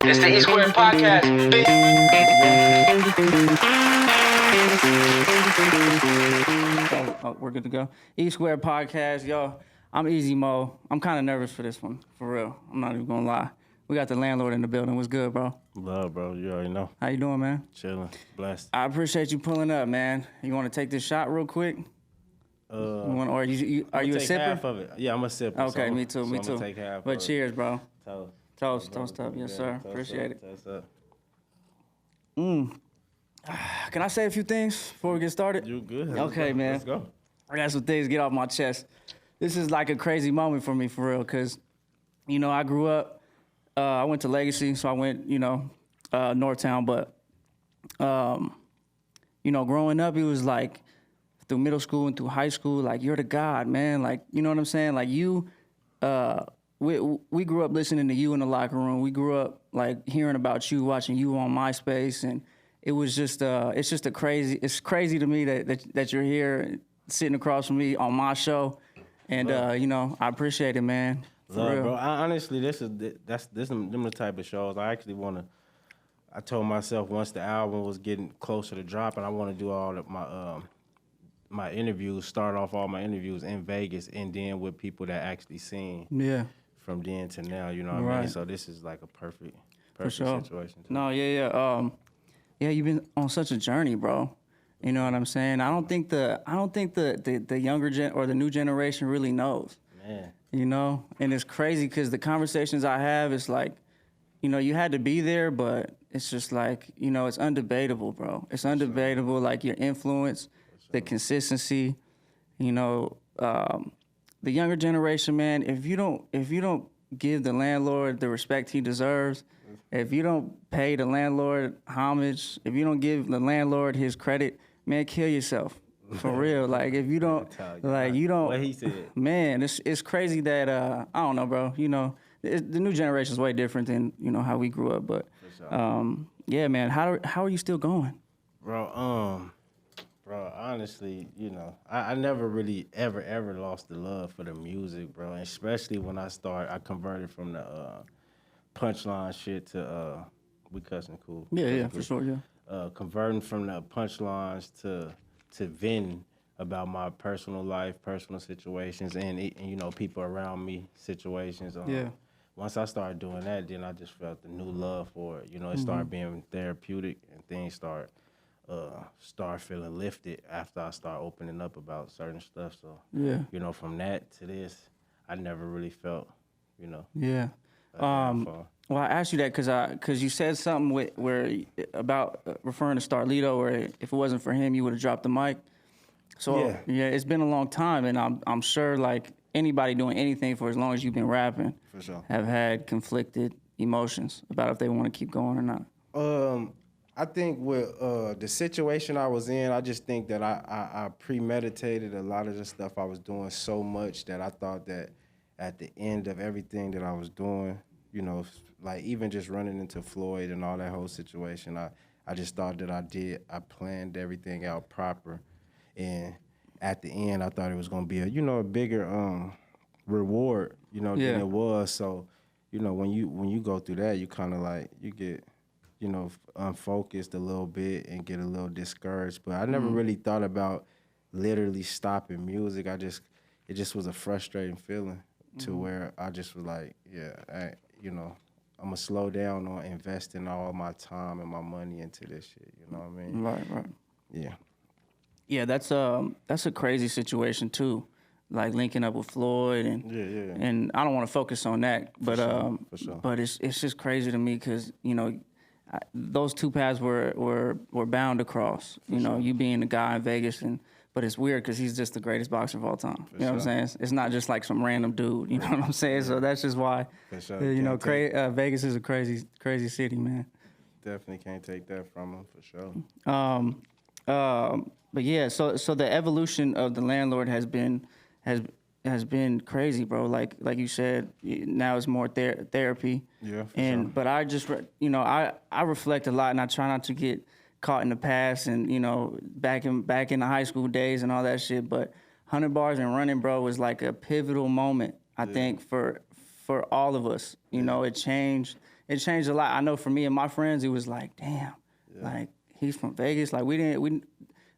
It's the E Square Podcast. Oh, we're good to go. E Square Podcast, yo. I'm Easy Mo. I'm kind of nervous for this one, for real. I'm not even gonna lie. We got the landlord in the building. What's good, bro? Love, bro. You already know. How you doing, man? Chilling. Blessed. I appreciate you pulling up, man. You want to take this shot real quick? Are you a sipper? Half of it. Yeah, I'm a sipper. Okay, so, me too, so me I'm too. Gonna take half but of cheers, bro. it. Toast up. Yes, sir. Toast Appreciate up, it. Toast up. Can I say a few things before we get started? You good? Okay, man. Let's go. I got some things to get off my chest. This is like a crazy moment for me, for real, because, you know, I grew up, I went to Legacy, so I went, Northtown, but, growing up, it was like, through middle school and through high school, like, you're the god, man. Like, you know what I'm saying? Like, you, we grew up listening to you in the locker room. We grew up, like, hearing about you, watching you on MySpace, and it was just, it's crazy to me that you're here sitting across from me on my show. And, I appreciate it, man. For Love, real. bro. Honestly, this is them the type of shows I actually want to. I told myself once the album was getting closer to dropping, I want to do all of my interviews, start off all my interviews in Vegas, and then with people that actually seen Yeah. from then to now. You know what I mean? Right. So this is like a perfect sure. situation. No, yeah. You've been on such a journey, bro. You know what I'm saying? I don't think the younger or the new generation really knows. Man. You know, and it's crazy because the conversations I have, it's like, you had to be there, but it's just like, it's undebatable, bro. It's undebatable, like your influence, the consistency, the younger generation, man. If you don't give the landlord the respect he deserves, if you don't pay the landlord homage, if you don't give the landlord his credit, man, kill yourself. For real. Like, if you don't, What he said. Man, it's crazy that, I don't know, bro. The new generation is way different than, how we grew up. But, yeah, man, how are you still going? Bro, honestly, I never really ever lost the love for the music, bro. And especially when I converted from the punchline shit to we cussing cool. Yeah, for sure, yeah. Converting from the punchlines to venting about my personal life, personal situations, and people around me situations. Yeah. Once I started doing that, then I just felt the new love for it. It started being therapeutic, and things start feeling lifted after I start opening up about certain stuff. So, Yeah. From that to this, I never really felt, Yeah. Well, I asked you that because you said something about referring to Starlito, where if it wasn't for him, you would have dropped the mic. So yeah, it's been a long time, and I'm sure like anybody doing anything for as long as you've been rapping, For sure. have had conflicted emotions about if they want to keep going or not. I think with the situation I was in, I just think that I premeditated a lot of the stuff I was doing so much that I thought that at the end of everything that I was doing, like even just running into Floyd and all that whole situation, I just thought that I planned everything out proper. And at the end, I thought it was gonna be a bigger reward, than it was. So, when you go through that, you kind of like you get, unfocused a little bit and get a little discouraged. But I never really thought about literally stopping music. It just was a frustrating feeling to where I just was like, I'm gonna slow down on investing all my time and my money into this shit. You know what I mean? Right. Yeah. Yeah, that's a crazy situation too, like linking up with Floyd and and I don't want to focus on that, but For sure. but it's just crazy to me because those two paths were bound to cross. You being the guy in Vegas, but it's weird because he's just the greatest boxer of all time. You know what I'm saying? It's not just like some random dude. You know what I'm saying? So that's just why. For sure. Vegas is a crazy city, man. Definitely can't take that from him for sure. But yeah, so the evolution of the landlord has been crazy, bro. Like you said, now it's more therapy. Yeah, for sure. But I just I reflect a lot, and I try not to get caught in the past and back in the high school days and all that shit. But 100 Bars and Running, bro, was like a pivotal moment, I think, for all of us. It changed it changed a lot. I know for me and my friends, it was like, damn, like he's from Vegas. Like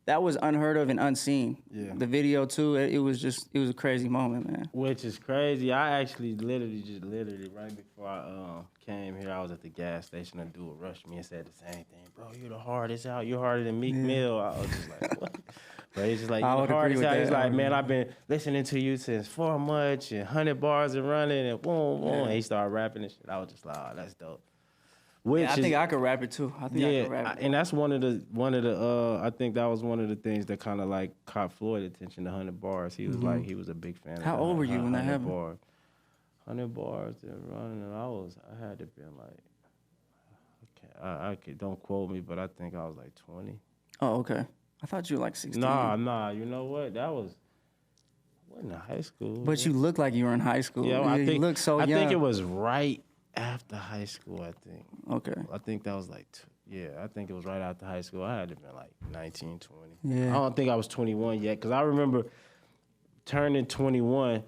that was unheard of and unseen. Yeah. The video too, it was a crazy moment, man. Which is crazy. I actually literally right before I came here, I was at the gas station and dude rushed me and said the same thing. Bro, you're the hardest out. You're harder than Meek Mill. I was just like, what? But he's just like, I you're would the agree hardest with out. that. He's like, man, I've been listening to you since 4 months and 100 bars and running and boom, boom. And he started rapping and shit. I was just like, oh, that's dope. Which Yeah, I think I could rap it too. I think I could rap it. and that's one of the I think that was one of the things that kind of like caught Floyd attention to 100 bars. He was like, he was a big fan. How of old were you when that 100 happened? bars. 100 bars and running, and I had to be like, okay, don't quote me, but I think I was like 20. Oh, okay. I thought you were like 16. Nah, you know what? That was, I wasn't in high school. But you look like you were in high school. Yeah, I think, you look so young. I think it was right after high school, I think. Okay. I think that was like, I think it was right after high school. I had to been like 19, 20. Yeah. I don't think I was 21 yet, because I remember turning 21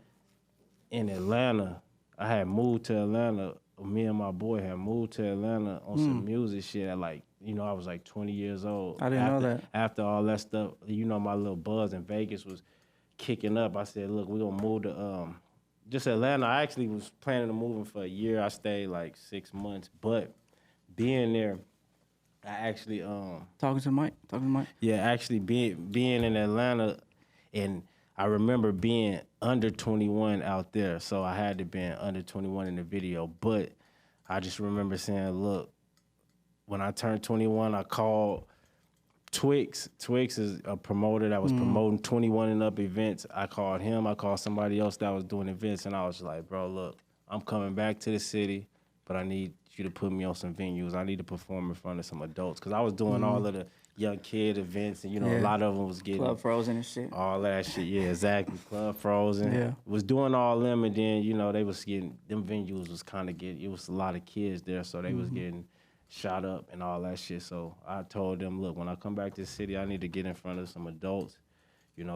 in Atlanta. I had moved to Atlanta. Me and my boy had moved to Atlanta on some music shit at like, I was like 20 years old. I didn't know that. After all that stuff, my little buzz in Vegas was kicking up. I said, look, we're going to move to just Atlanta. I actually was planning on moving for a year. I stayed like 6 months. But being there, I actually... Talking to the mic. Yeah, actually being in Atlanta, and I remember being under 21 out there, so I had to be under 21 in the video. But I just remember saying, look, when I turned 21, I called Twix. Twix is a promoter that was promoting 21 and up events. I called him. I called somebody else that was doing events, and I was like, bro, look, I'm coming back to the city, but I need you to put me on some venues. I need to perform in front of some adults, because I was doing all of the young kid events, and a lot of them was getting Club Frozen and shit. all that shit. Yeah, exactly. Club Frozen. Yeah. Was doing all them, and then they was getting, them venues was kind of getting, it was a lot of kids there, so they was getting shot up and all that shit. So I told them, look, when I come back to the city, I need to get in front of some adults,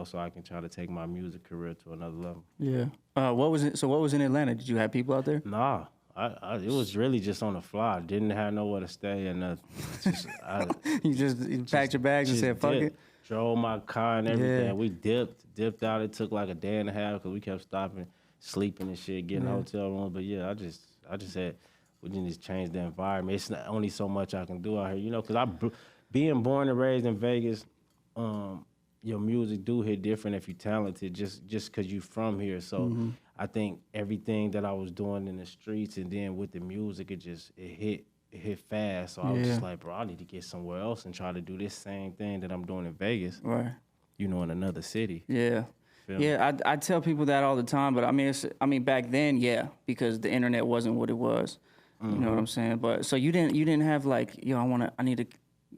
so I can try to take my music career to another level. Yeah. What was it? So what was in Atlanta? Did you have people out there? Nah. It was really just on the fly. Didn't have nowhere to stay and nothing. You packed your bags and said, fuck it? Drove my car and everything. Yeah. We dipped out. It took like a day and a half because we kept stopping, sleeping and shit, getting hotel rooms. But yeah, I just said, we need to change the environment. It's not only so much I can do out here, because being born and raised in Vegas, your music do hit different if you're talented, just because you from here. So I think everything that I was doing in the streets and then with the music, it hit fast. So I was just like, bro, I need to get somewhere else and try to do this same thing that I'm doing in Vegas, Right. in another city. Yeah. Feel me? Yeah, I tell people that all the time, but I mean, back then, yeah, because the internet wasn't what it was. You know what I'm saying? But so you didn't have like, I need to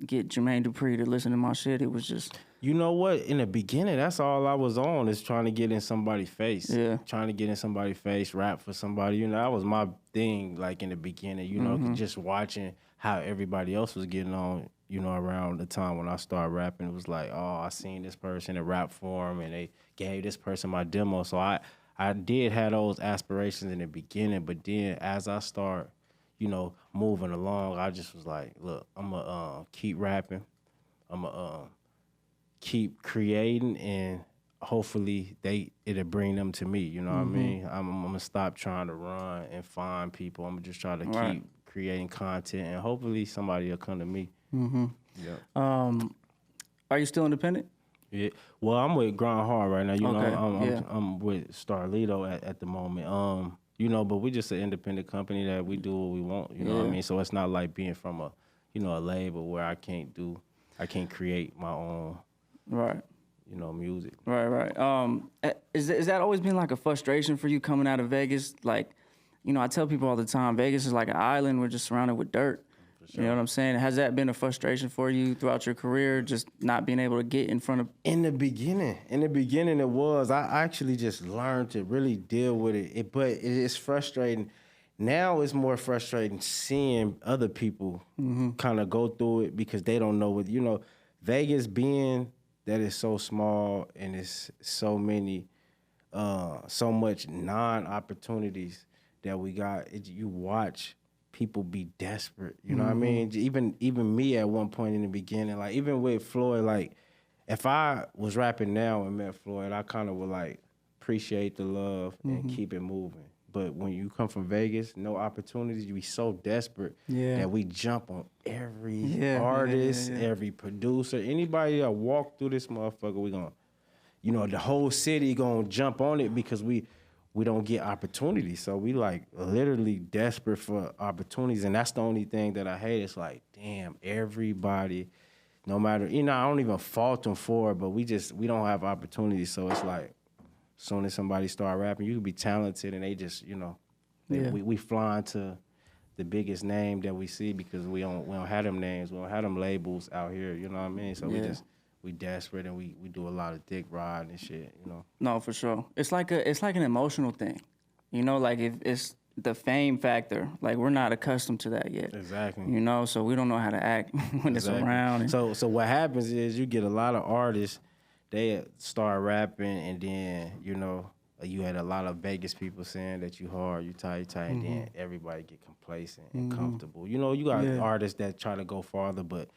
get Jermaine Dupri to listen to my shit. It was just... You know what? In the beginning, that's all I was on, is trying to get in somebody's face. Yeah. Trying to get in somebody's face, rap for somebody. That was my thing, like in the beginning, just watching how everybody else was getting on, around the time when I started rapping. It was like, oh, I seen this person in rap form and they gave this person my demo. So I did have those aspirations in the beginning, but then as I start, moving along, I just was like, look, I'm going to keep rapping. I'm going to keep creating, and hopefully it'll bring them to me. You know what I mean? I'm gonna stop trying to run and find people. I'm gonna just try to keep creating content, and hopefully somebody will come to me. Yeah. Are you still independent? Yeah. Well, I'm with Grind Hard right now. Okay. I'm with Starlito at the moment. But we just an independent company that we do what we want. You know what I mean? So it's not like being from a label where I can't create my own. Right. Music. Right. Is that always been like a frustration for you coming out of Vegas? Like, I tell people all the time, Vegas is like an island. We're just surrounded with dirt. Sure. You know what I'm saying? Has that been a frustration for you throughout your career, just not being able to get in front of... In the beginning, it was. I actually just learned to really deal with it. But it's frustrating. Now it's more frustrating seeing other people kind of go through it because they don't know what, Vegas being that is so small and it's so many, so much non-opportunities that we got. You watch people be desperate. You know what I mean? Even me at one point in the beginning, like even with Floyd, like if I was rapping now and met Floyd, I kind of would like appreciate the love and keep it moving. But when you come from Vegas, no opportunities, you be so desperate that we jump on every artist, every producer, anybody that walk through this motherfucker, we gonna, you know, the whole city gonna jump on it because we don't get opportunities. So we like literally desperate for opportunities. And that's the only thing that I hate. It's like, damn, everybody, no matter, you know, I don't even fault them for it, but we don't have opportunities. So it's like, as soon as somebody start rapping, you can be talented and they just, you know, we flying to the biggest name that we see because we don't have them names, we don't have them labels out here, you know what I mean? So we desperate and we do a lot of dick riding and shit, you know. No, for sure. It's like an emotional thing. You know, like if it's the fame factor, like we're not accustomed to that yet. Exactly. You know, so we don't know how to act when it's around. And So what happens is you get a lot of artists, they start rapping and then, you know, you had a lot of Vegas people saying that you hard, you tight, and then everybody get complacent and comfortable. You know, you got artists that try to go farther, but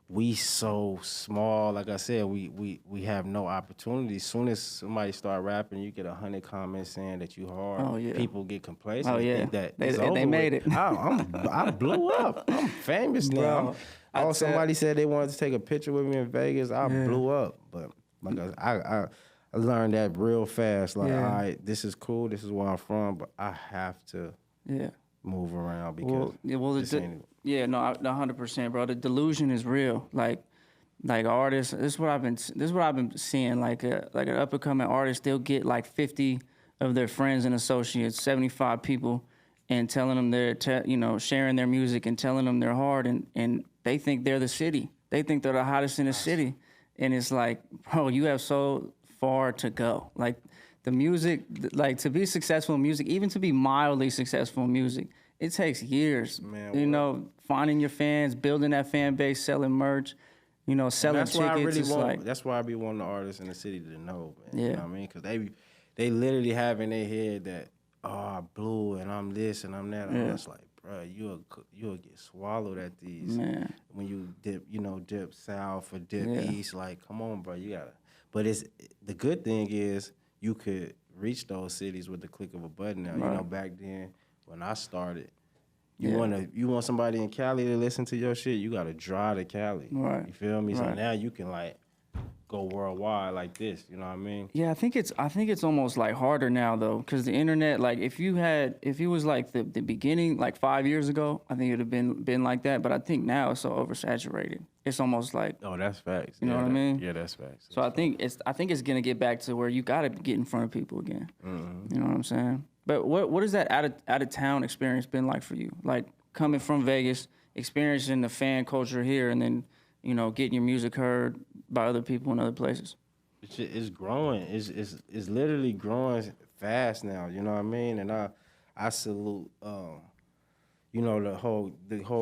we so small. Like I said, we have no opportunity. As soon as somebody start rapping, you get 100 comments saying that you hard. Oh, yeah. People get complacent. Oh, yeah. Think that They made it. I blew up. I'm famous now. Bro, Somebody said they wanted to take a picture with me in Vegas. I blew up. But like I learned that real fast. Like, all right, this is cool. This is where I'm from. But I have to move around because no, 100%, bro. The delusion is real. Like artists, this is what I've been seeing. Like an up and coming artist, they'll get like 50 of their friends and associates, 75 people, and telling them sharing their music and telling them they're hard, and they think they're the city. They think they're the hottest in the city, and it's like, bro, you have so far to go. Like the music, like to be successful in music, even to be mildly successful in music, it takes years. Man, you know, finding your fans, building that fan base, selling merch, you know, selling tickets. That's why I be wanting the artists in the city to know, man. You know what I mean? Because they literally have in their head that, oh, I blew and I'm this and I'm that. I'm just like, bro, you'll get swallowed at these. Man. When you dip south or dip east, like, come on, bro, you gotta. But the good thing is you could reach those cities with the click of a button now. You know, back then when I started, you want somebody in Cali to listen to your shit, you gotta drive to Cali. Right. You feel me? So now you can like go worldwide like this. You know what I mean? Yeah, I think it's almost like harder now though, because the internet. Like if it was like the beginning, like 5 years ago, I think it'd have been like that. But I think now it's so oversaturated. It's almost like, oh, that's facts. You know what I mean? Yeah, that's facts. So I think it's gonna get back to where you gotta get in front of people again. You know what I'm saying? But what has that out of town experience been like for you? Like coming from Vegas, experiencing the fan culture here, and then, you know, getting your music heard by other people in other places. It's growing. It's literally growing fast now. You know what I mean? And I salute. You know, the whole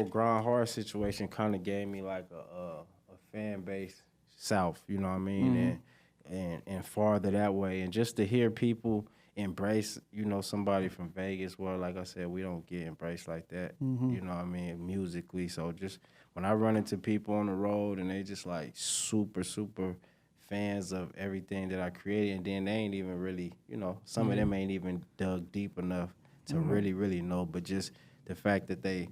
Grind Hard situation kind of gave me like a fan base south. You know what I mean? And farther that way, and just to hear people embrace, you know, somebody from Vegas, where, like I said, we don't get embraced like that. You know what I mean? Musically. So just when I run into people on the road and they just like super, super fans of everything that I created, and then they ain't even really, you know, some of them ain't even dug deep enough to really, really know, but just the fact that they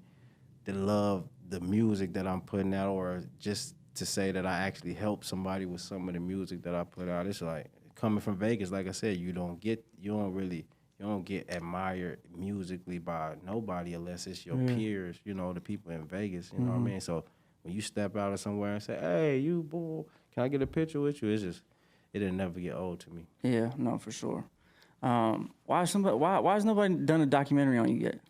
love the music that I'm putting out, or just to say that I actually help somebody with some of the music that I put out. It's like, coming from Vegas, like I said, you don't get admired musically by nobody unless it's your peers, you know, the people in Vegas, you know what I mean? So when you step out of somewhere and say, hey, you boy, can I get a picture with you? It's just, it'll never get old to me. Yeah, no, for sure. Why has nobody done a documentary on you yet?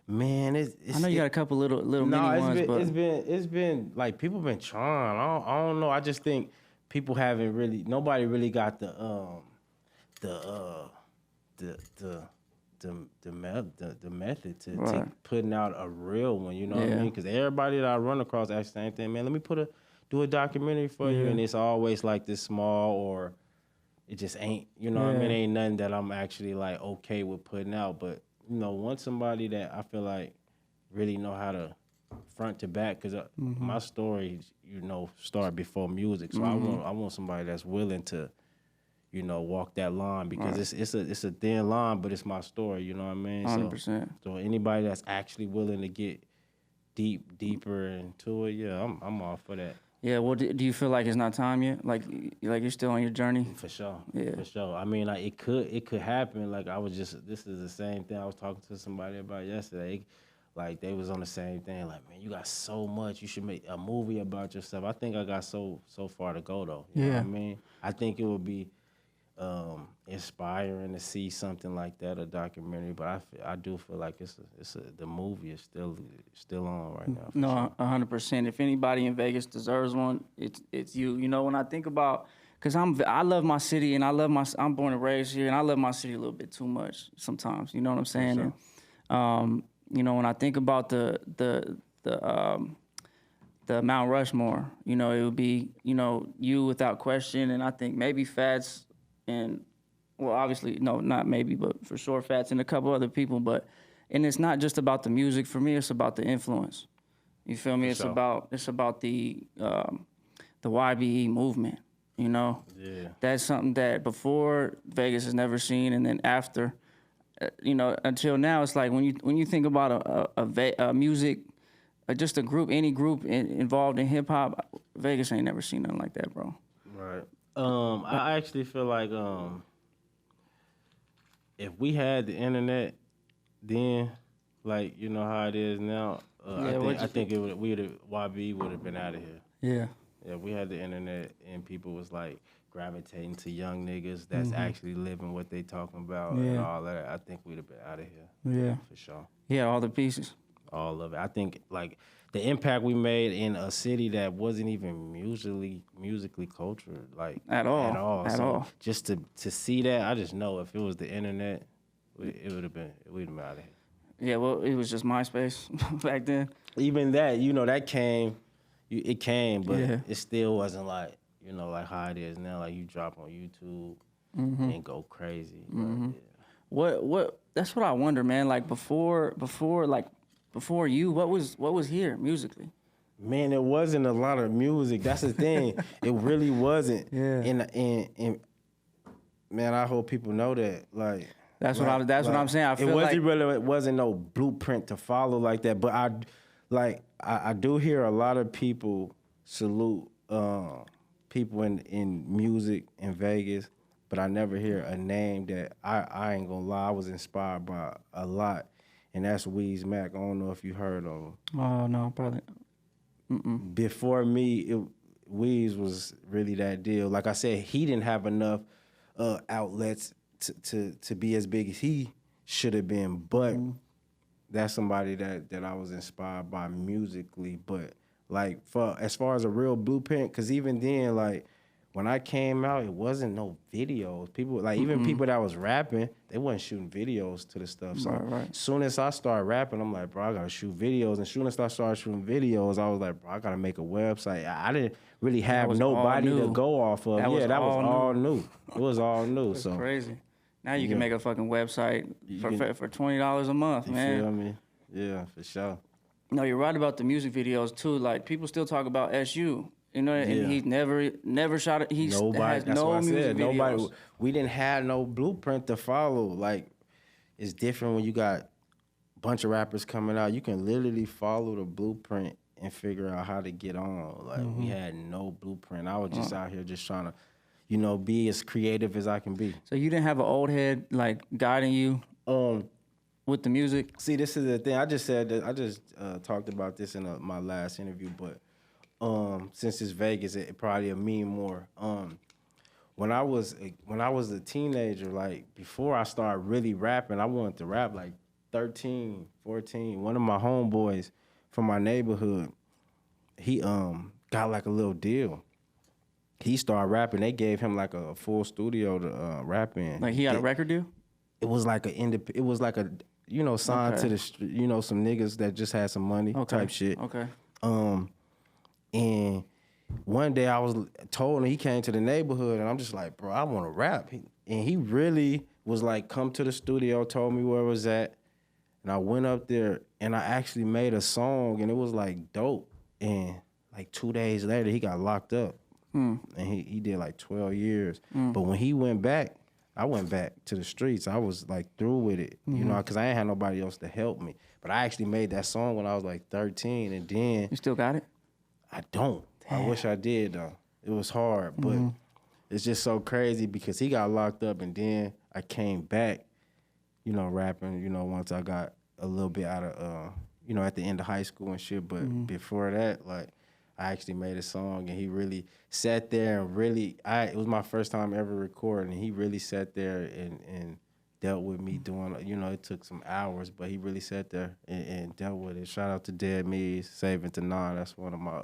Man, I know you got a couple little mini ones, but it's been like people been trying. I don't know. I just think people haven't really. Nobody really got the method to putting out a real one. You know what I mean? Because everybody that I run across asks the same thing. Man, let me do a documentary for you, and it's always like this small, or it just ain't. You know what I mean? Ain't nothing that I'm actually like okay with putting out, but. You know, once somebody that I feel like really know how to front to back, because my story, started before music. So I want somebody that's willing to, walk that line, because it's a thin line, but it's my story. You know what I mean? 100%. So anybody that's actually willing to get deeper into it, yeah, I'm all for that. Yeah. Well, do you feel like it's not time yet? Like you're still on your journey? For sure. Yeah. For sure. I mean, like it could happen. Like this is the same thing I was talking to somebody about yesterday. Like they was on the same thing. Like, man, you got so much. You should make a movie about yourself. I think I got so far to go though. You know what I mean? I think it would be inspiring to see something like that, a documentary. But I do feel like the movie is still on right now. No, 100%. If anybody in Vegas deserves one, it's you. You know, when I think about, cause I love my city and I'm born and raised here, and I love my city a little bit too much sometimes. You know what I'm saying? Sure. And, when I think about the Mount Rushmore, it would be, you without question, and I think maybe Fats and, well, obviously, no, not maybe, but for sure Fats and a couple other people. And it's not just about the music for me; it's about the influence. You feel me? It's about the YBE movement. Yeah. That's something that before Vegas has never seen, and then after, until now, it's like when you think about a music, just a group, any group involved in hip hop, Vegas ain't never seen nothing like that, bro. Right. I actually feel like if we had the internet then, like how it is now, I think YB would have been out of here. Yeah. Yeah, we had the internet and people was like gravitating to young niggas that's actually living what they talking about and all that. I think we'd have been out of here. Yeah. For sure. Yeah, all the pieces. All of it. I think like the impact we made in a city that wasn't even musically cultured, like at all. Just to see that, I just know if it was the internet, we'd have been out of here. Yeah, well, it was just MySpace back then. Even that, that came, it came, but it still wasn't like, like how it is now. Like you drop on YouTube and go crazy. But, What? That's what I wonder, man. Like before you, what was here musically? Man, it wasn't a lot of music. That's the thing. It really wasn't. Yeah. And man, I hope people know that. Like that's what I'm saying. I feel it wasn't no blueprint to follow like that. But I do hear a lot of people salute people in music in Vegas, but I never hear a name that I ain't gonna lie, I was inspired by a lot, and that's Weez Mac. I don't know if you heard of him. Oh no, probably. Before me, Weez was really that deal. Like I said, he didn't have enough outlets to be as big as he should have been, but that's somebody that I was inspired by musically. But like as far as a real blueprint, because even then, like when I came out, it wasn't no videos. People like even people that was rapping, they wasn't shooting videos to the stuff. So as soon as I started rapping, I'm like, bro, I gotta shoot videos. And as soon as I started shooting videos, I was like, bro, I gotta make a website. I didn't really have nobody to go off of. That was all new. It was all new. That's crazy. Now you can make a fucking website for $20 a month, man. You feel me? Yeah, for sure. No, you're right about the music videos too. Like people still talk about SU. And he never shot it. Nobody. That's what I said. Nobody. We didn't have no blueprint to follow. Like it's different when you got a bunch of rappers coming out. You can literally follow the blueprint and figure out how to get on. Like we had no blueprint. I was just out here just trying to, be as creative as I can be. So you didn't have an old head like guiding you with the music? See, this is the thing. I just said that. I just talked about this in my last interview, but. Since it's Vegas, it probably will mean more. When I was a teenager, like before I started really rapping, I wanted to rap like 13, 14. One of my homeboys from my neighborhood, he got like a little deal. He started rapping. They gave him like a full studio to rap in. Like he had a record deal? It was like signed to the some niggas that just had some money type shit. Okay. And one day I was told him, he came to the neighborhood, and I'm just like, bro, I want to rap. And he really was like, come to the studio, told me where it was at. And I went up there, and I actually made a song, and it was like dope. And like 2 days later, he got locked up, and he did like 12 years. But when he went back, I went back to the streets. I was like through with it, you know, because I ain't had nobody else to help me. But I actually made that song when I was like 13, and then You still got it? I don't. I wish I did though. It was hard, but it's just so crazy because he got locked up, and then I came back, you know, rapping. You know, once I got a little bit out of, you know, at the end of high school and shit. But before that, like, I actually made a song, and he really sat there and really, it was my first time ever recording, and he really sat there and dealt with me doing, you know, it took some hours, but he really sat there and dealt with it. Shout out to Dead Me's, Saving to Nine. That's one of my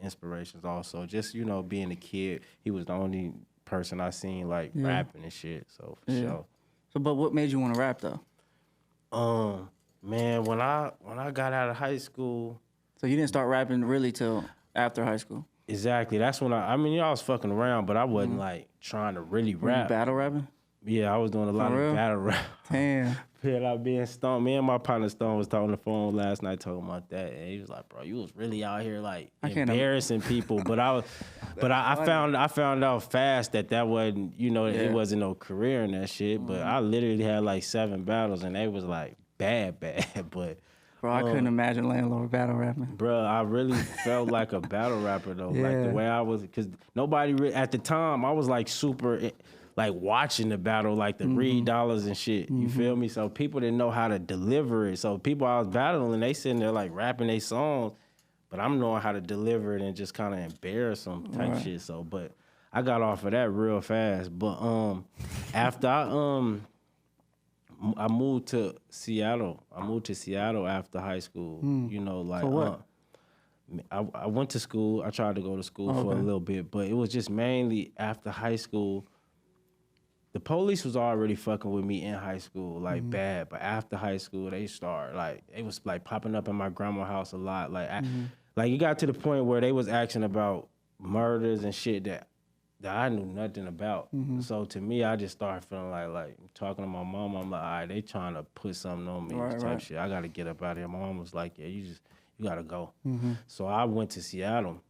inspirations also. Just, you know, being a kid, he was the only person I seen like rapping and shit. So for sure. So, but what made you want to rap though? Man, when I got out of high school. So you didn't start rapping really till after high school? Exactly. That's when I mean, I was fucking around, but I wasn't like trying to really rap. Battle rapping? Yeah, I was doing a lot of battle rap. Damn. Feel like being Stone. Me and my partner Stone was talking on the phone last night talking about that, and he was like, "Bro, you was really out here like embarrassing people." But I found out fast that wasn't, you know, it wasn't no career in that shit. But I literally had like 7 battles, and they was like bad. But bro, I couldn't imagine Landlord battle rapping. Bro, I really felt like a battle rapper though. Like the way I was, because nobody at the time I was like super. Like watching the battle, like the Reed Dollars and shit. You feel me? So people didn't know how to deliver it. So people I was battling, they sitting there like rapping their songs, but I'm knowing how to deliver it and just kind of embarrass them type shit. So, but I got off of that real fast. But after I moved to Seattle. I moved to Seattle after high school. You know, like For what? I went to school. I tried to go to school for a little bit, but it was just mainly after high school. The police was already fucking with me in high school, like bad. But after high school, they started it was like popping up in my grandma's house a lot. Like, like it got to the point where they was asking about murders and shit that I knew nothing about. So to me, I just started feeling like talking to my mom. I'm like, all right, they trying to put something on me type shit. I got to get up out of here. My mom was like, yeah, you got to go. So I went to Seattle.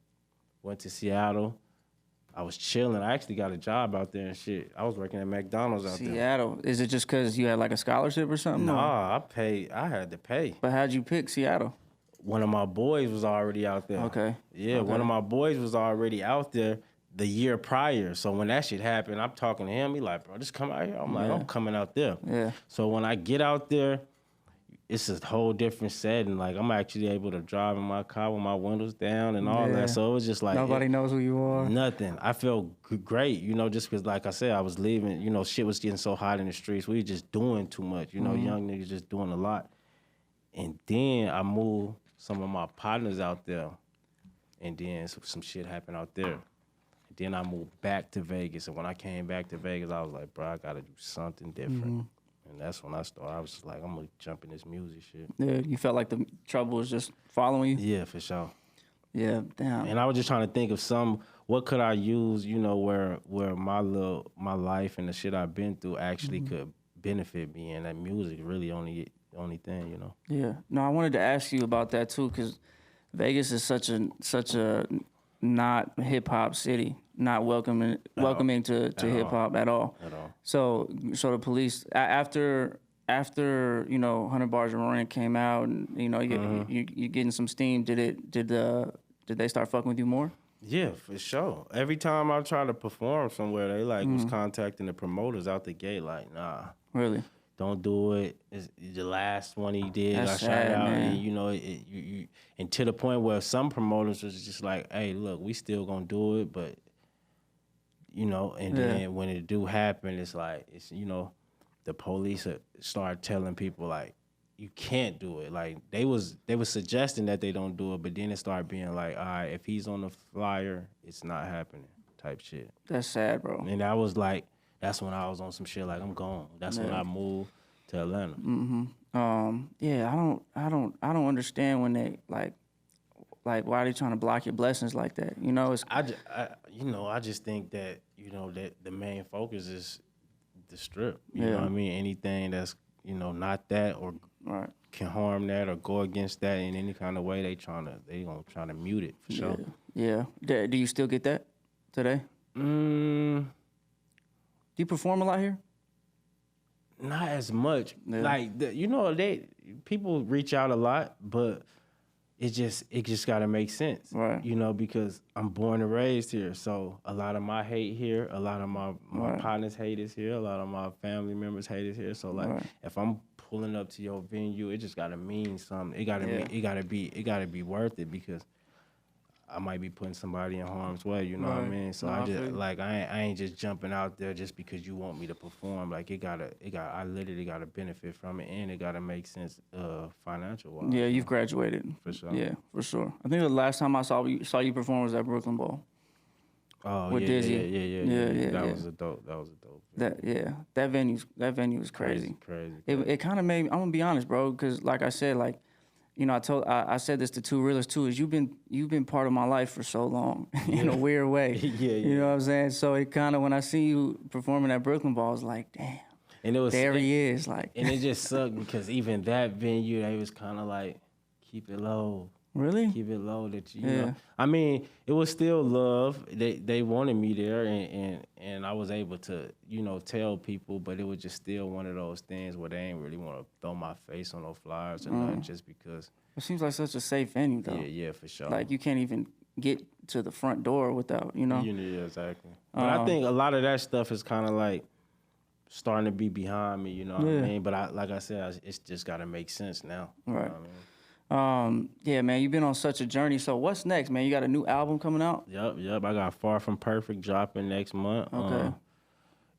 I was chilling. I actually got a job out there and shit. I was working at McDonald's out there. Seattle. Is it just because you had like a scholarship or something? Nah, I had to pay. But how'd you pick Seattle? One of my boys was already out there. Okay. Yeah, one of my boys was already out there the year prior. So when that shit happened, I'm talking to him. He like, bro, just come out here. I'm like, I'm coming out there. Yeah. So when I get out there, it's a whole different setting. Like, I'm actually able to drive in my car with my windows down and all that. So it was just like... Nobody knows who you are? Nothing. I felt great, you know, just because, like I said, I was leaving. You know, shit was getting so hot in the streets. We were just doing too much. You know, young niggas just doing a lot. And then I moved some of my partners out there. And then some shit happened out there. And then I moved back to Vegas. And when I came back to Vegas, I was like, bro, I got to do something different. And that's when I started. I was just like, I'm going to jump in this music shit. Yeah, you felt like the trouble was just following you? Yeah, for sure. Yeah, damn. And I was just trying to think of what could I use, you know, where my life and the shit I've been through actually could benefit me. And that music really only thing, you know. Yeah. No, I wanted to ask you about that too, because Vegas is such a not hip hop city, not welcoming to hip hop at all. At all. So the police after 100 Bars of Roaring came out, and you know you getting some steam. Did they start fucking with you more? Yeah, for sure. Every time I try to perform somewhere, they was contacting the promoters out the gate, like, nah. Really? Don't do it. It's the last one he did. That's I shot sad, out, man. and you know, and to the point where some promoters was just like, "Hey, look, we still gonna do it," but you know, and then when it do happen, it's like you know, the police start telling people like, "You can't do it." Like they was suggesting that they don't do it, but then it started being like, "All right, if he's on the flyer, it's not happening," type shit. That's sad, bro. And I was like. That's when I was on some shit like I'm gone. That's when I moved to Atlanta. Yeah, I don't understand when they like why are they trying to block your blessings like that? You know, it's I just think that you know that the main focus is the strip. You know what I mean? Anything that's you know not that or can harm that or go against that in any kind of way, they gonna try to mute it for sure. Yeah. Do you still get that today? Do you perform a lot here? Not as much. Yeah. Like people reach out a lot, but it just gotta make sense. Right. Because I'm born and raised here. So a lot of my hate here, a lot of my Right. partners hate is here, a lot of my family members hate is here. So like if I'm pulling up to your venue, it just gotta mean something. It gotta be worth it, because I might be putting somebody in harm's way, you know what I mean? So I ain't just jumping out there just because you want me to perform. Like I literally gotta benefit from it, and it gotta make sense financial wise. Yeah, you've graduated. For sure. Yeah, for sure. I think the last time I saw you perform was at Brooklyn Ball. Oh, with Dizzy. Yeah. That was a dope. That venue was crazy. Crazy. It kind of made me, I'm gonna be honest, bro, because like I said, like, I said this to Two Realers too, is you've been part of my life for so long in a weird way. Yeah. You know what I'm saying? So it kind of, when I see you performing at Brooklyn Ball, I was like, damn. And it was there he is, like. And it just sucked because even that venue, they was kind of like, keep it low. Really? Keep it low that you know. I mean, it was still love. They wanted me there, and I was able to, tell people, but it was just still one of those things where they ain't really want to throw my face on no flyers or nothing, just because. It seems like such a safe venue, though. Yeah, for sure. Like, you can't even get to the front door without, Yeah, exactly. But I think a lot of that stuff is kind of like starting to be behind me, you know what I mean? But like I said, it's just got to make sense now. Right. You know what I mean? Yeah, man, you've been on such a journey. So what's next, man? You got a new album coming out? Yep. I got Far From Perfect dropping next month. Okay.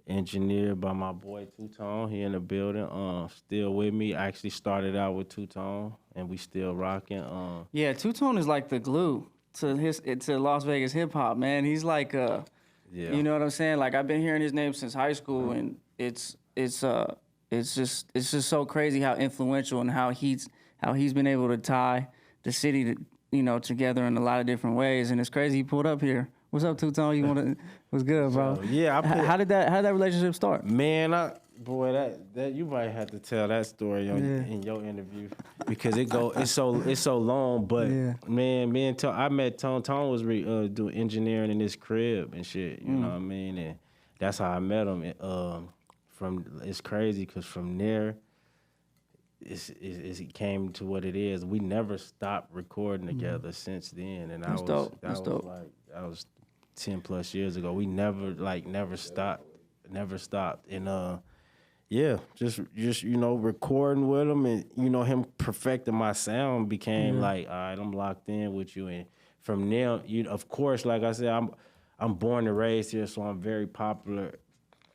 Engineered by my boy Two Tone. He in the building. Still with me. I actually started out with Two Tone, and we still rocking. Yeah, Two Tone is like the glue to Las Vegas hip hop, man. He's like you know what I'm saying? Like, I've been hearing his name since high school, and it's just so crazy how influential and how he's been able to tie the city together in a lot of different ways. And it's crazy he pulled up here. What's up, Two Tone? You want to? What's good, bro? How did that relationship start? Man, that you might have to tell that story in your interview, because it's so long. But man, I met Tone. Tone was doing engineering in his crib and shit. You know what I mean? And that's how I met him. It's crazy because from there, it came to what it is. We never stopped recording together since then, and That's dope. That was 10 plus years ago. We never stopped, and just recording with him, and him perfecting my sound became like, all right, I'm locked in with you. And from there, of course, like I said, I'm born and raised here, so I'm very popular,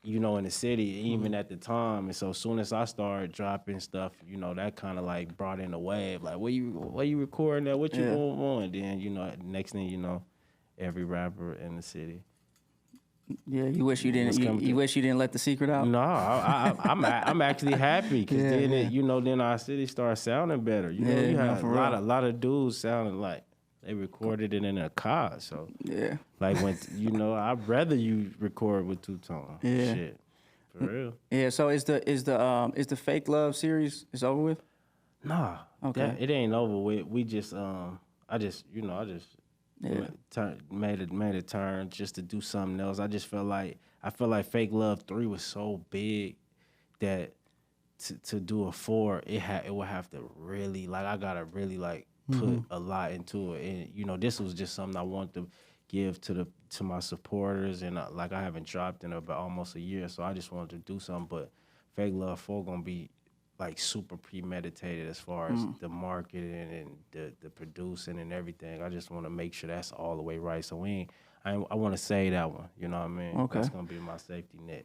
in the city, even at the time. And so as soon as I started dropping stuff, that kind of like brought in a wave. Like, where you recording that? What you going on? And then, next thing you know, every rapper in the city. Yeah, you wish you didn't. You wish you didn't let the secret out. No, I'm actually happy because then our city started sounding better. You had a lot of dudes sounding like they recorded it in a car. So like when I'd rather you record with Two Tone. Yeah, shit, for real. Yeah. So is the Fake Love series is over with? Nah, okay, it ain't over with. We just I just made a turn just to do something else. I felt like Fake Love 3 was so big that to do a 4, it would have to really, like, I gotta really like put a lot into it. And this was just something I wanted to give to my supporters, and I haven't dropped in about almost a year, so I just wanted to do something. But Fake Love 4 gonna be like super premeditated as far as the marketing and the producing and everything. I just want to make sure that's all the way right. So I want to say that one. You know what I mean? Okay. That's gonna be my safety net.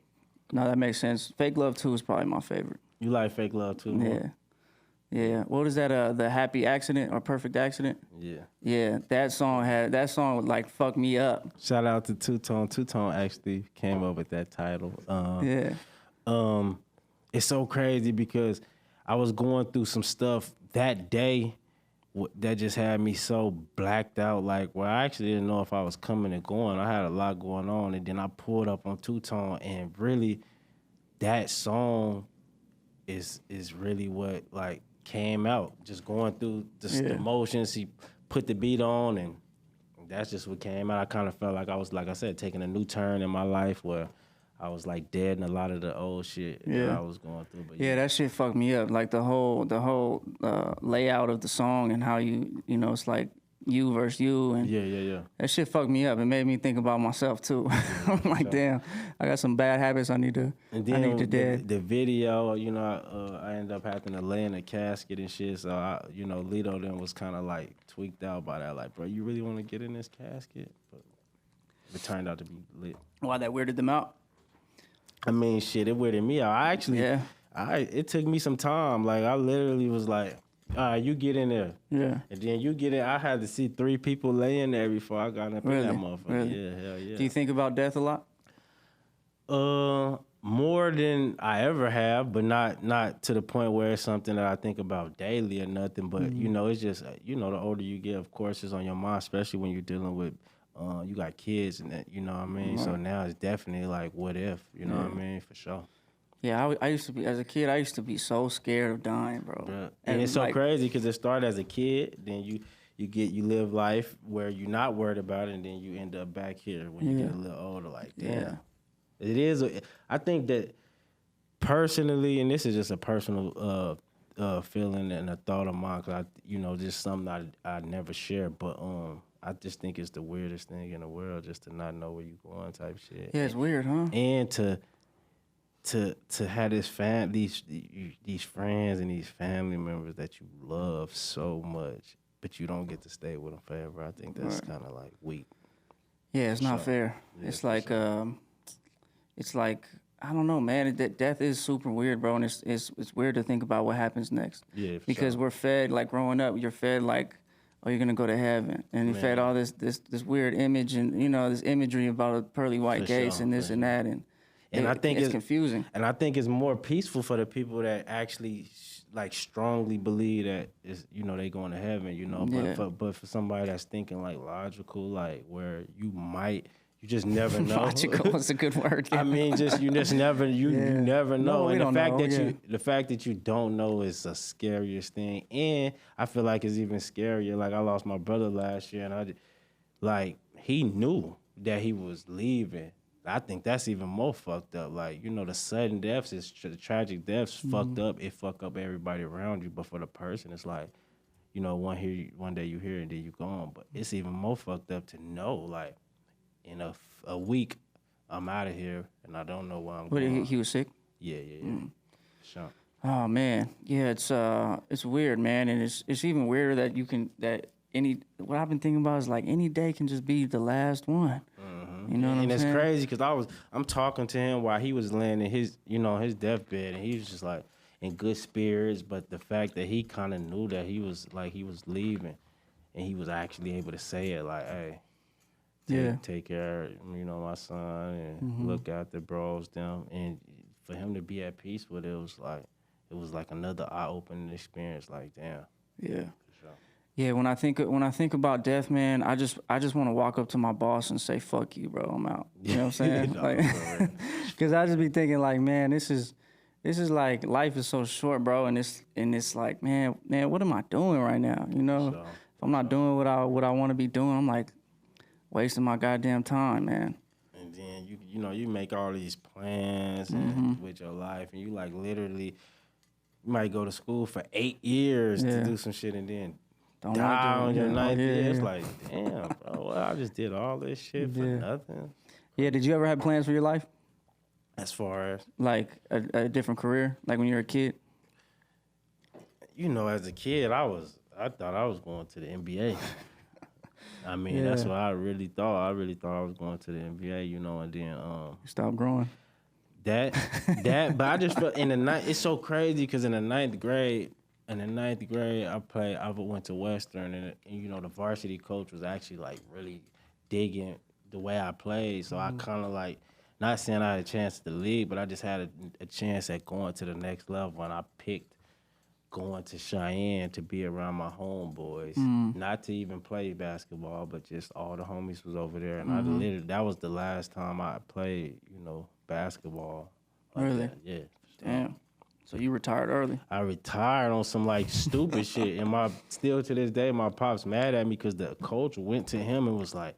No, that makes sense. Fake Love 2 is probably my favorite. You like Fake Love 2? Yeah. Yeah. What is that? The Happy Accident or Perfect Accident? Yeah. Yeah. That song like fucked me up. Shout out to Two Tone. Two Tone actually came up with that title. It's so crazy because I was going through some stuff that day that just had me so blacked out, like, where I actually didn't know if I was coming and going. I had a lot going on, and then I pulled up on Two Tone, and really that song is really what, like, came out, just going through the motions. He put the beat on, and that's just what came out. I kind of felt like I was, like I said, taking a new turn in my life where I was like dead in a lot of the old shit that I was going through. But yeah, that shit fucked me up. Like the whole layout of the song and how you know, it's like you versus you, and that shit fucked me up. It made me think about myself too. I'm like, damn, I got some bad habits I need to. And then the video, you know, I ended up having to lay in a casket and shit. So you know, Lito then was kind of like tweaked out by that. Like, bro, you really want to get in this casket? But it turned out to be lit. Why that weirded them out? I mean, shit, it weirded me out. I actually, it took me some time. Like, I literally was like, all right, you get in there. Yeah. And then you get in. I had to see 3 people lay in there before I got up in that motherfucker. Really? Yeah, hell yeah. Do you think about death a lot? More than I ever have, but not to the point where it's something that I think about daily or nothing. But, you know, it's just, you know, the older you get, of course, it's on your mind, especially when you're dealing with, you got kids and that, you know what I mean? So now it's definitely like, what if, you know what I mean? For sure. Yeah, I used to be, as a kid, I used to be so scared of dying, bro. Yeah. And it's so crazy because it started as a kid, then you live life where you're not worried about it, and then you end up back here when you get a little older, like, damn. Yeah. It is, I think that personally, and this is just a personal feeling and a thought of mine, because you know, just something I never share, but I just think it's the weirdest thing in the world just to not know where you're going type shit. Yeah, it's weird, huh? And to have these friends and these family members that you love so much, but you don't get to stay with them forever. I think that's kind of like weak. Yeah, it's not fair. Yeah, it's like I don't know, man. Death is super weird, bro, and it's weird to think about what happens next. Yeah, because we're fed like growing up. You're fed like, oh, you're gonna go to heaven, and you're fed all this weird image and you know this imagery about a pearly white gates and this and that and I think it's confusing. And I think it's more peaceful for the people that actually like strongly believe that it's, you know, they going to heaven, you know. But for somebody that's thinking like logical, like where you just never know. Logical is a good word. I mean, you never know. No, and the fact that you don't know is the scariest thing. And I feel like it's even scarier. Like I lost my brother last year, and he knew that he was leaving. I think that's even more fucked up. Like, you know, the sudden deaths, the tragic deaths fucked up. It fuck up everybody around you. But for the person, it's like, you know, one day you hear it and then you gone. But it's even more fucked up to know, like, in a week, I'm out of here and I don't know where I'm going. He was sick? Yeah. Sure. Oh man, yeah, it's weird, man, and it's even weirder that what I've been thinking about is like any day can just be the last one. You know what I'm saying? And it's crazy because I'm talking to him while he was laying in his deathbed, and he was just like in good spirits. But the fact that he kind of knew that he was leaving, and he was actually able to say it like, hey, take care of, you know, my son, and look after bros them, and for him to be at peace with it was like another eye-opening experience. Like, damn. Yeah. Yeah, when I think about death, man, I just want to walk up to my boss and say, "Fuck you, bro, I'm out." You know what I'm saying? Because I just be thinking like, man, this is like life is so short, bro, and it's like, man, what am I doing right now? You know, if I'm not doing what I want to be doing, I'm like wasting my goddamn time, man. And then you make all these plans with your life, and you like literally, you might go to school for 8 years to do some shit, and then die on your 9th year. It's like, damn, bro, well, I just did all this shit for nothing. Yeah, did you ever have plans for your life? As far as? Like a different career, like when you were a kid? You know, as a kid, I thought I was going to the NBA. I mean, that's what I really thought. I really thought I was going to the NBA, you know, and then... Stop growing. But I just felt it's so crazy because in the ninth grade, I went to Western, and you know, the varsity coach was actually like really digging the way I played. So I kind of like, not saying I had a chance at the league, but I just had a chance at going to the next level, and I picked going to Cheyenne to be around my homeboys, not to even play basketball, but just all the homies was over there, and that was the last time I played, you know, basketball. Like really? That. Yeah. Damn. So you retired early. I retired on some like stupid shit, and still to this day, my pop's mad at me because the coach went to him and was like,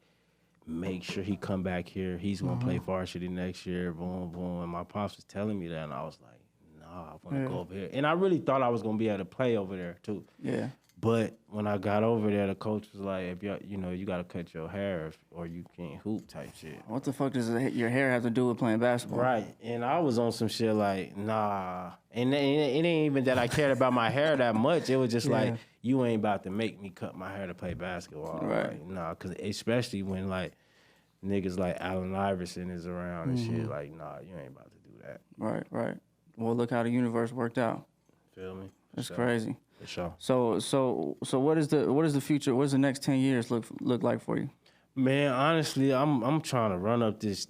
"Make sure he come back here. He's gonna play varsity next year." Boom, boom. And my pops was telling me that, and I was like, "Nah, I want to go over here." And I really thought I was gonna be able to play over there too. Yeah. But when I got over there, the coach was like, "If you got to cut your hair, or you can't hoop," type shit. What the fuck does your hair have to do with playing basketball? Right, and I was on some shit like, nah. And it ain't even that I cared about my hair that much. It was just like, you ain't about to make me cut my hair to play basketball. Right. Like, nah, because especially when, like, niggas like Allen Iverson is around and shit. Like, nah, you ain't about to do that. Right, right. Well, look how the universe worked out. Feel me? That's crazy. For sure. So what is the future? What does the next 10 years look like for you? Man, honestly, I'm trying to run up this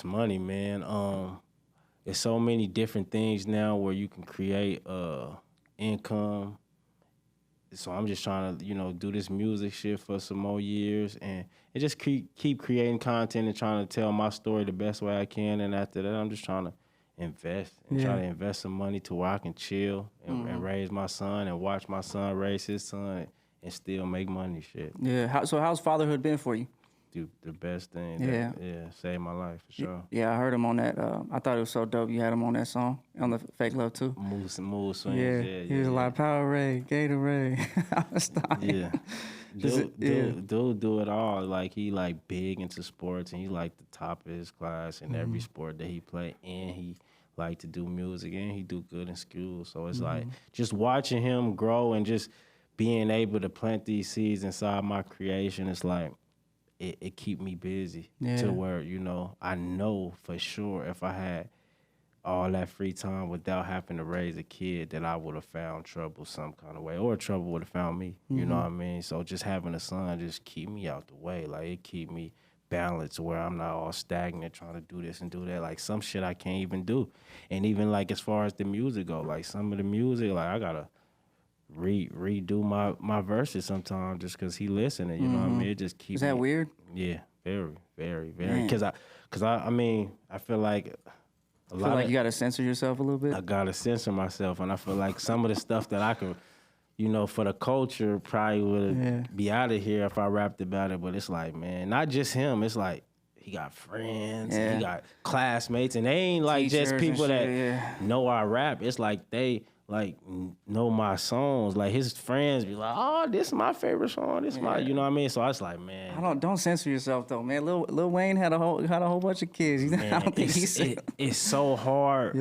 money, man. There's so many different things now where you can create income. So I'm just trying to, do this music shit for some more years and just keep creating content and trying to tell my story the best way I can. And after that, I'm just trying to invest and try to invest some money to where I can chill and raise my son and watch my son raise his son and still make money. Shit. Yeah. How's fatherhood been for you? Dude, the best thing. Yeah. Saved my life for sure. Yeah, I heard him on that. I thought it was so dope. You had him on that song on the Fake Love too. Mood swings. Yeah. He was like Powerade, Gatorade. I was dying. Yeah. Dude do it all. Like he like big into sports and he like the top of his class in every sport that he play, and he like to do music and he do good in school. So it's like just watching him grow and just being able to plant these seeds inside my creation. It's like it keep me busy to where I know for sure if I had all that free time without having to raise a kid, that I would have found trouble some kind of way, or trouble would have found me. You know what I mean? So just having a son just keep me out the way. Like it keep me balanced where I'm not all stagnant trying to do this and do that. Like some shit I can't even do. And even like as far as the music go, like some of the music, like I gotta redo my verses sometimes just because he listening. You know what I mean? It just keeps. Is that weird? Yeah, very, very, very. Because I feel like. I feel like you gotta censor yourself a little bit. I gotta censor myself, and I feel like some of the stuff that I could, for the culture, probably would be out of here if I rapped about it. But it's like, man, not just him. It's like he got friends, he got classmates, and they ain't like Teachers just people and that know our rap. It's like they like know my songs. Like his friends be like, "Oh, this is my favorite song. This is my," you know what I mean? So I was like, man, don't censor yourself though, man. Lil Wayne had a whole bunch of kids. Man, I don't think it's so hard.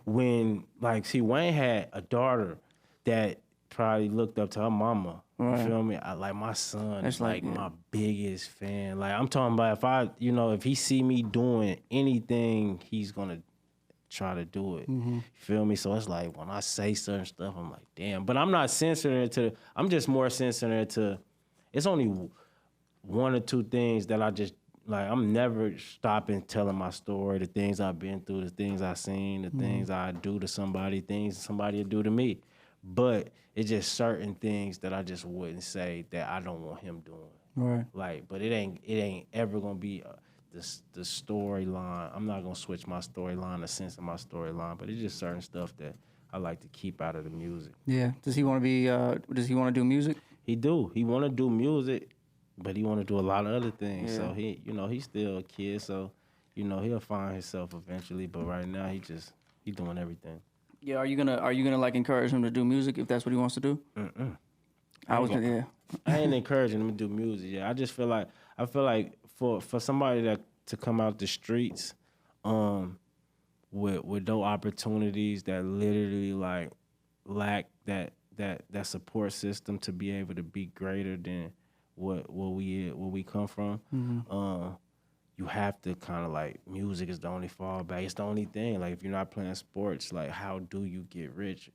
When Wayne had a daughter that probably looked up to her mama. You feel me? I like my son is like my biggest fan. Like I'm talking about if he see me doing anything, he's gonna try to do it. You feel me? So it's like when I say certain stuff, I'm like, damn. But I'm not censoring it I'm just more censoring it to, it's only one or two things that I just, like, I'm never stopping telling my story, the things I've been through, the things I've seen, the things I do to somebody, things somebody will do to me. But it's just certain things that I just wouldn't say that I don't want him doing. Right. Like, but it ain't ever gonna be the storyline. I'm not gonna switch my storyline, the sense of my storyline, but it's just certain stuff that I like to keep out of the music. Yeah. Does he want to be? Does he want to do music? He do. He want to do music, but he want to do a lot of other things. Yeah. So he, he's still a kid. So, he'll find himself eventually. But right now, he doing everything. Yeah. Are you gonna like encourage him to do music if that's what he wants to do? I ain't encouraging him to do music. Yeah. I feel like for somebody to come out the streets, with no opportunities, that literally like lack that support system to be able to be greater than what we come from. You have to kind of like, music is the only fallback. It's the only thing. Like if you're not playing sports, like how do you get rich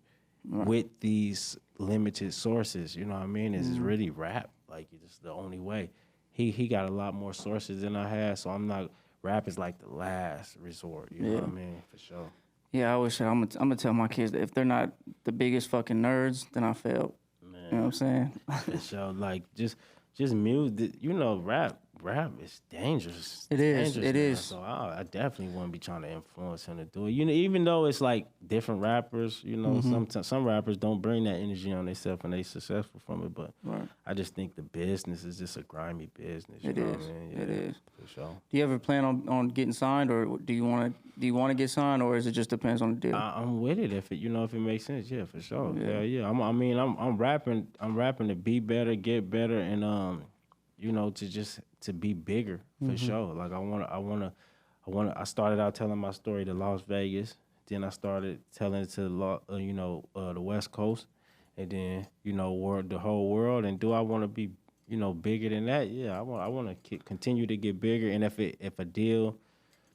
with these limited sources? You know what I mean? It's really rap. Like it's the only way. He got a lot more sources than I had, so I'm not. Rap is like the last resort. You know what I mean? For sure. Yeah, I always say I'm gonna tell my kids that if they're not the biggest fucking nerds, then I failed. Man, you know what I'm saying? For sure. Like just music. Rap rap is dangerous. It is. Dangerous It now. is. So I definitely wouldn't be trying to influence him to do it. You know, even though it's like different rappers, you know, some rappers don't bring that energy on themselves and they successful from it. But Right. I just think the business is just a grimy business. You It know is. What I mean? It is. For sure. Do you ever plan on getting signed, or do you want to get signed, or is it just depends on the deal? I'm with it if it makes sense. Yeah, for sure. Yeah. Yeah. I'm rapping to be better, get better, and to be bigger for sure. Like I started out telling my story to Las Vegas. Then I started telling it to the West Coast, and then the whole world. And do I want to be bigger than that? Yeah, I want to continue to get bigger. And if a deal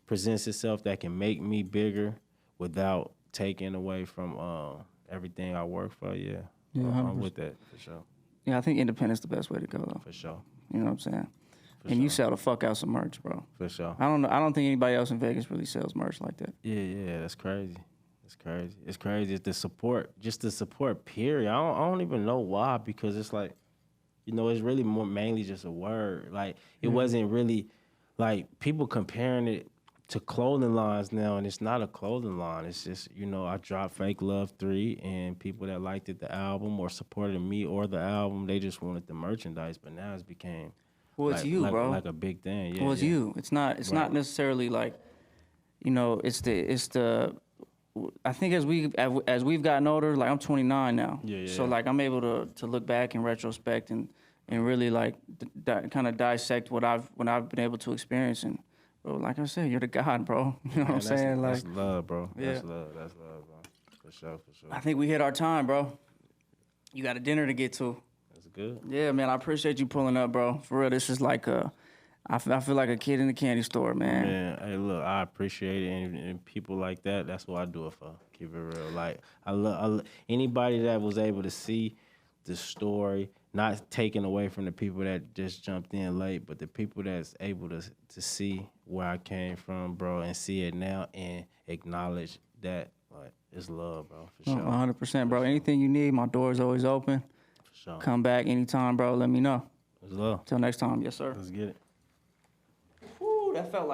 presents itself that can make me bigger without taking away from everything I work for, yeah, I'm with that for sure. Yeah, I think independent's the best way to go, though. For sure. You know what I'm saying? And you sell the fuck out some merch, bro. For sure. I don't know. I don't think anybody else in Vegas really sells merch like that. Yeah, that's crazy. It's crazy. It's the support, period. I don't even know why, because it's like, it's really mainly just a word. Like, it wasn't really, like, people comparing it to clothing lines now, and it's not a clothing line. It's just, I dropped Fake Love 3, and people that liked the album or supported me or the album, they just wanted the merchandise, but now it's became... Well, it's you, bro. Like a big thing. Yeah, well, it's you. It's not necessarily like, it's the. I think as we've gotten older, like I'm 29 now. Yeah. So like I'm able to look back in retrospect and really like kind of dissect what I've been able to experience. And bro, like I said, you're the God, bro. You know what I'm saying? Like that's love, bro. Yeah. That's love, bro. For sure. I think we hit our time, bro. You got a dinner to get to. That's good. Yeah, man, I appreciate you pulling up, bro. For real, this is like I feel like a kid in a candy store, man. Man, hey, look, I appreciate it, and people like that, that's what I do it for. Keep it real. Like, I love anybody that was able to see the story, not taken away from the people that just jumped in late, but the people that's able to see where I came from, bro, and see it now and acknowledge that, like, it's love, bro, for sure. 100%, bro. Anything you need, my door's always open. For sure. Come back anytime, bro. Let me know. It's love. Till next time. Yes, sir. Let's get it. Woo, that felt like